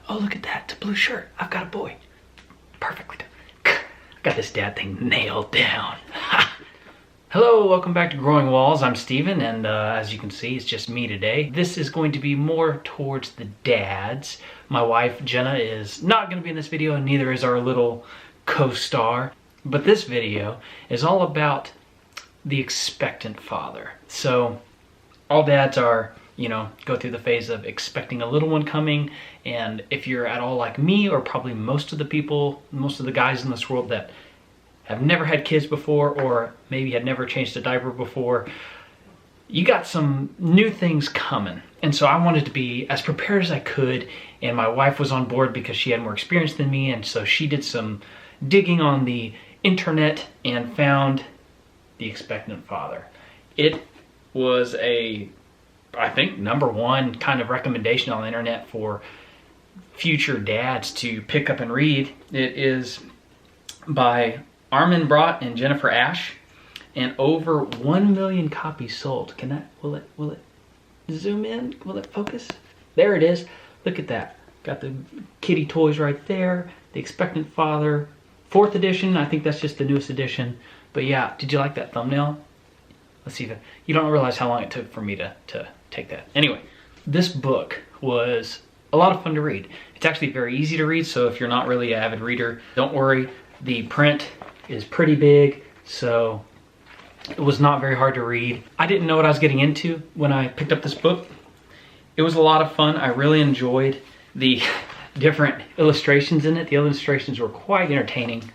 Oh, look at that, it's a blue shirt. I've got a boy. Perfectly done. Got this dad thing nailed down. Hello, welcome back to Growing Walls. I'm Steven, and as you can see, it's just me today. This is going to be more towards the dads. My wife, Jenna, is not going to be in this video, and neither is our little co-star. But this video is all about the expectant father. So, all dads are, go through the phase of expecting a little one coming, and if you're at all like me, or probably most of the guys in this world that have never had kids before, or maybe had never changed a diaper before, you got some new things coming. And so I wanted to be as prepared as I could, and my wife was on board because she had more experience than me, and so she did some digging on the internet and found the expectant father. It was I think, #1 kind of recommendation on the internet for future dads to pick up and read. It is by Armin, Brott, and Jennifer Ash, and over 1 million copies sold. Will it zoom in? Will it focus? There it is. Look at that. Got the kitty toys right there. The Expectant Father, 4th edition. I think that's just the newest edition. But yeah, did you like that thumbnail? Let's see if you don't realize how long it took for me to take that. Anyway, this book was a lot of fun to read. It's actually very easy to read, so if you're not really an avid reader, don't worry. The print is pretty big, so it was not very hard to read. I didn't know what I was getting into when I picked up this book. It was a lot of fun. I really enjoyed the different illustrations in it. The illustrations were quite entertaining.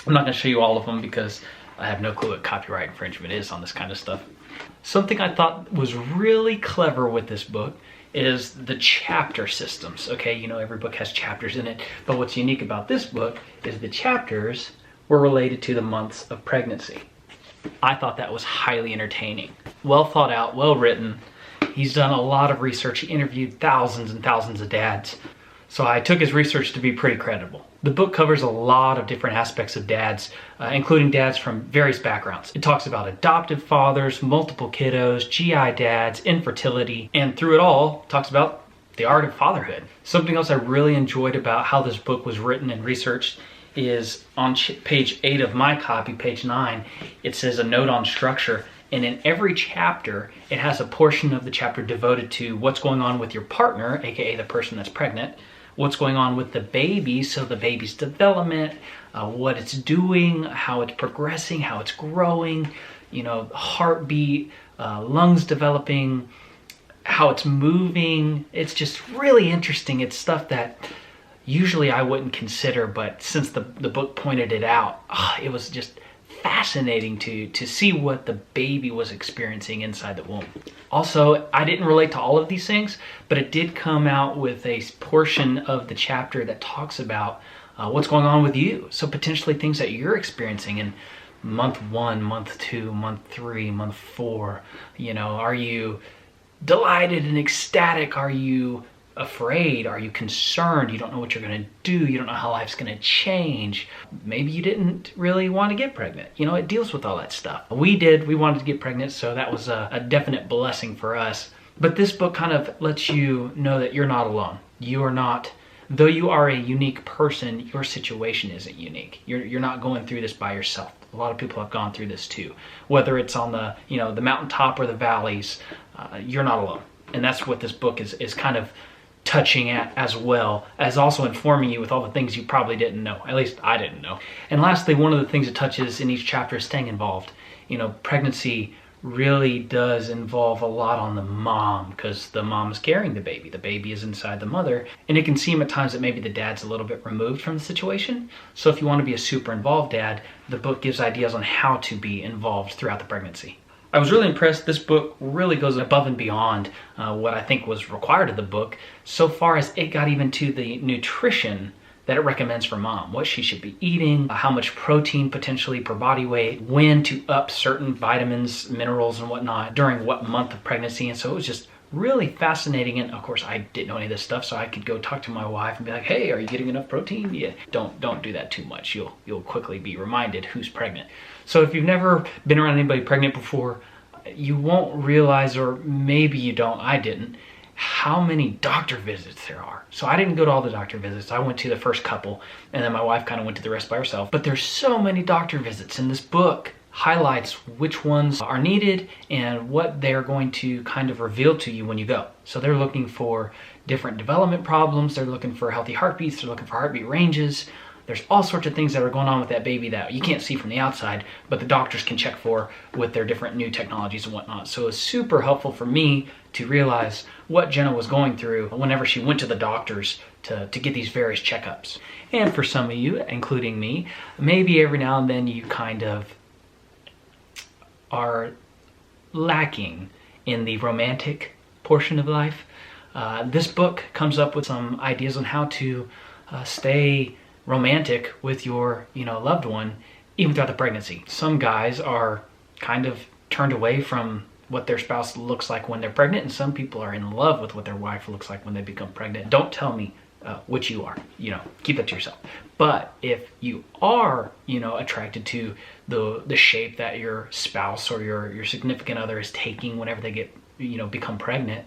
I'm not going to show you all of them because I have no clue what copyright infringement is on this kind of stuff. Something I thought was really clever with this book is the chapter systems. Okay, every book has chapters in it, but what's unique about this book is the chapters were related to the months of pregnancy. I thought that was highly entertaining. Well thought out, well written. He's done a lot of research. He interviewed thousands and thousands of dads. So I took his research to be pretty credible. The book covers a lot of different aspects of dads, including dads from various backgrounds. It talks about adoptive fathers, multiple kiddos, GI dads, infertility, and through it all, talks about the art of fatherhood. Something else I really enjoyed about how this book was written and researched is on page 8 of my copy, page 9, it says a note on structure. And in every chapter, it has a portion of the chapter devoted to what's going on with your partner, aka the person that's pregnant, what's going on with the baby, so the baby's development, what it's doing, how it's progressing, how it's growing, heartbeat, lungs developing, how it's moving. It's just really interesting. It's stuff that usually I wouldn't consider, but since the book pointed it out, it was just fascinating to see what the baby was experiencing inside the womb. Also, I didn't relate to all of these things, but it did come out with a portion of the chapter that talks about what's going on with you. So potentially things that you're experiencing in month 1, month 2, month 3, month 4. Are you delighted and ecstatic? Are you afraid? Are you concerned? You don't know what you're going to do. You don't know how life's going to change. Maybe you didn't really want to get pregnant. It deals with all that stuff. We did. We wanted to get pregnant, so that was a definite blessing for us. But this book kind of lets you know that you're not alone. You are not, though you are a unique person, your situation isn't unique. You're not going through this by yourself. A lot of people have gone through this too. Whether it's on the, the mountaintop or the valleys, you're not alone. And that's what this book is kind of touching at, as well as also informing you with all the things you probably didn't know. At least I didn't know. And lastly, one of the things it touches in each chapter is staying involved. Pregnancy really does involve a lot on the mom, because the mom's carrying the baby. The baby is inside the mother, and it can seem at times that maybe the dad's a little bit removed from the situation. So if you want to be a super involved dad, the book gives ideas on how to be involved throughout the pregnancy. I was really impressed. This book really goes above and beyond what I think was required of the book, so far as it got even to the nutrition that it recommends for mom, what she should be eating, how much protein potentially per body weight, when to up certain vitamins, minerals, and whatnot during what month of pregnancy. And so it was just really fascinating. And of course, I didn't know any of this stuff, so I could go talk to my wife and be like, hey, are you getting enough protein? Yeah, don't do that too much. You'll quickly be reminded who's pregnant. So if you've never been around anybody pregnant before, you won't realize, or maybe you don't, I didn't, how many doctor visits there are. So I didn't go to all the doctor visits. I went to the first couple, and then my wife kind of went to the rest by herself. But there's so many doctor visits, and this book highlights which ones are needed and what they're going to kind of reveal to you when you go. So they're looking for different development problems, they're looking for healthy heartbeats, they're looking for heartbeat ranges. There's all sorts of things that are going on with that baby that you can't see from the outside, but the doctors can check for with their different new technologies and whatnot. So it's super helpful for me to realize what Jenna was going through whenever she went to the doctors to get these various checkups. And for some of you, including me, maybe every now and then you kind of are lacking in the romantic portion of life. This book comes up with some ideas on how to stay romantic with your loved one even throughout the pregnancy. Some guys are kind of turned away from what their spouse looks like when they're pregnant, and some people are in love with what their wife looks like when they become pregnant. Don't tell me which you are, keep that to yourself. But if you are attracted to the shape that your spouse or your significant other is taking whenever they get become pregnant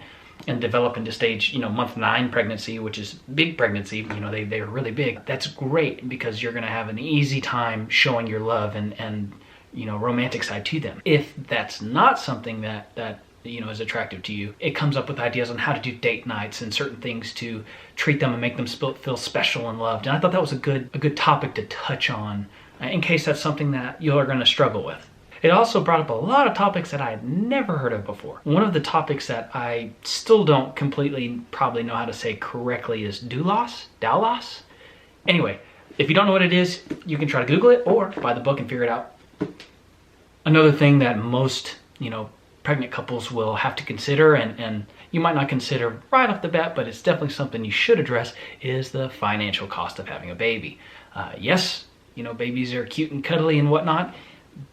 and develop into stage month 9 pregnancy, which is big pregnancy, they are really big, that's great because you're going to have an easy time showing your love and romantic side to them. If that's not something that is attractive to you, it comes up with ideas on how to do date nights and certain things to treat them and make them feel special and loved. And I thought that was a good topic to touch on in case that's something that you are going to struggle with. It also brought up a lot of topics that I had never heard of before. One of the topics that I still don't completely probably know how to say correctly is doulos. Anyway, if you don't know what it is, you can try to Google it or buy the book and figure it out. Another thing that most pregnant couples will have to consider, and you might not consider right off the bat, but it's definitely something you should address, is the financial cost of having a baby. Yes, babies are cute and cuddly and whatnot,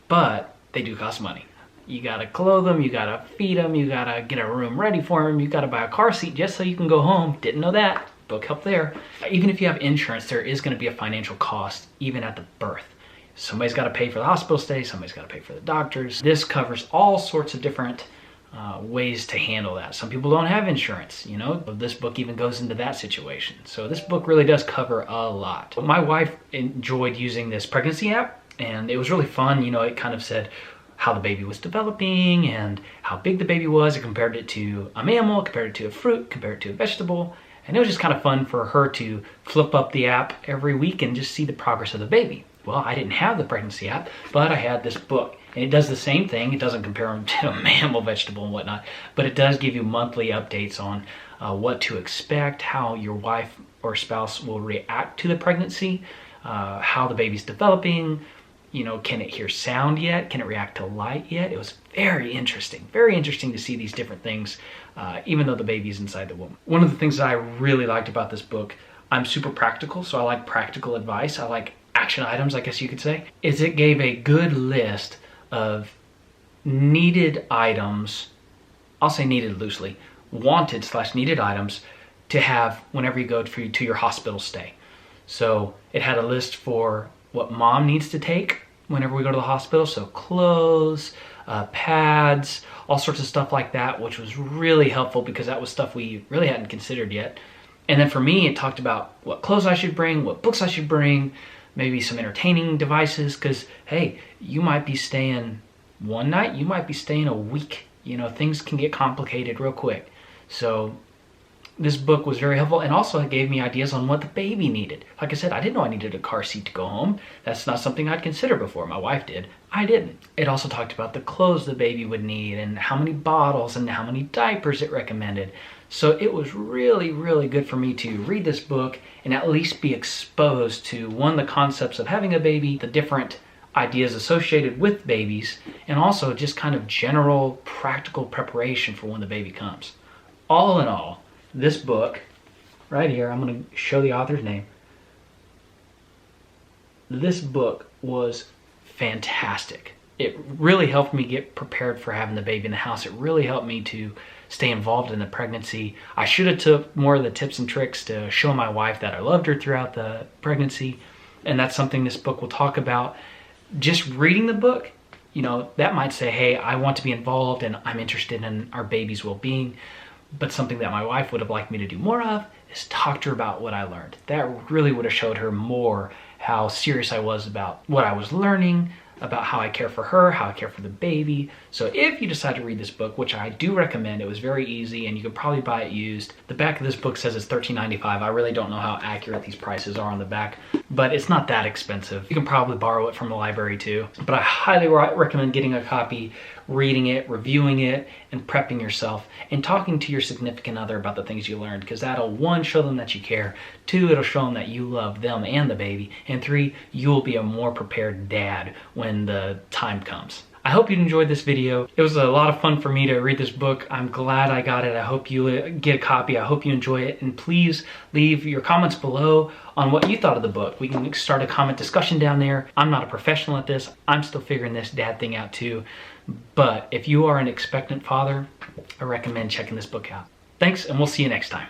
but they do cost money. You gotta clothe them, you gotta feed them, you gotta get a room ready for them, you gotta buy a car seat just so you can go home. Didn't know that. Book help there. Even if you have insurance, there is gonna be a financial cost even at the birth. Somebody's got to pay for the hospital stay, somebody's got to pay for the doctors. This covers all sorts of different ways to handle that. Some people don't have insurance, This book even goes into that situation. So this book really does cover a lot. My wife enjoyed using this pregnancy app, and it was really fun. It kind of said how the baby was developing and how big the baby was. It compared it to a mammal, compared it to a fruit, compared it to a vegetable. And it was just kind of fun for her to flip up the app every week and just see the progress of the baby. Well, I didn't have the pregnancy app, but I had this book. And it does the same thing. It doesn't compare them to a mammal, vegetable, and whatnot, but it does give you monthly updates on what to expect, how your wife or spouse will react to the pregnancy, how the baby's developing, can it hear sound yet? Can it react to light yet? It was very interesting to see these different things, even though the baby's inside the womb. One of the things that I really liked about this book, I'm super practical, so I like practical advice. I like action items, I guess you could say, is it gave a good list of needed items, I'll say needed loosely, wanted/needed items to have whenever you go to your hospital stay. So it had a list for what mom needs to take whenever we go to the hospital. So clothes, pads, all sorts of stuff like that, which was really helpful because that was stuff we really hadn't considered yet. And then for me, it talked about what clothes I should bring, what books I should bring, maybe some entertaining devices, because hey, you might be staying one night, you might be staying a week. Things can get complicated real quick. So this book was very helpful, and also it gave me ideas on what the baby needed. Like I said, I didn't know I needed a car seat to go home. That's not something I'd considered before. My wife did. I didn't. It also talked about the clothes the baby would need and how many bottles and how many diapers it recommended. So it was really, really good for me to read this book and at least be exposed to, one, the concepts of having a baby, the different ideas associated with babies, and also just kind of general practical preparation for when the baby comes. All in all, this book right here, I'm going to show the author's name. This book was fantastic. It really helped me get prepared for having the baby in the house. It really helped me to stay involved in the pregnancy. I should have took more of the tips and tricks to show my wife that I loved her throughout the pregnancy. And that's something this book will talk about. Just reading the book, that might say, hey, I want to be involved and I'm interested in our baby's well-being. But something that my wife would have liked me to do more of is talk to her about what I learned. That really would have showed her more how serious I was about what I was learning, about how I care for her, how I care for the baby. So if you decide to read this book, which I do recommend, it was very easy and you could probably buy it used. The back of this book says it's $13.95. I really don't know how accurate these prices are on the back, but it's not that expensive. You can probably borrow it from the library too. But I highly recommend getting a copy, reading it, reviewing it, and prepping yourself and talking to your significant other about the things you learned, because that'll, 1, show them that you care, 2, it'll show them that you love them and the baby, and 3, you'll be a more prepared dad when the time comes. I hope you enjoyed this video. It was a lot of fun for me to read this book. I'm glad I got it. I hope you get a copy. I hope you enjoy it. And please leave your comments below on what you thought of the book. We can start a comment discussion down there. I'm not a professional at this. I'm still figuring this dad thing out too. But if you are an expectant father, I recommend checking this book out. Thanks, and we'll see you next time.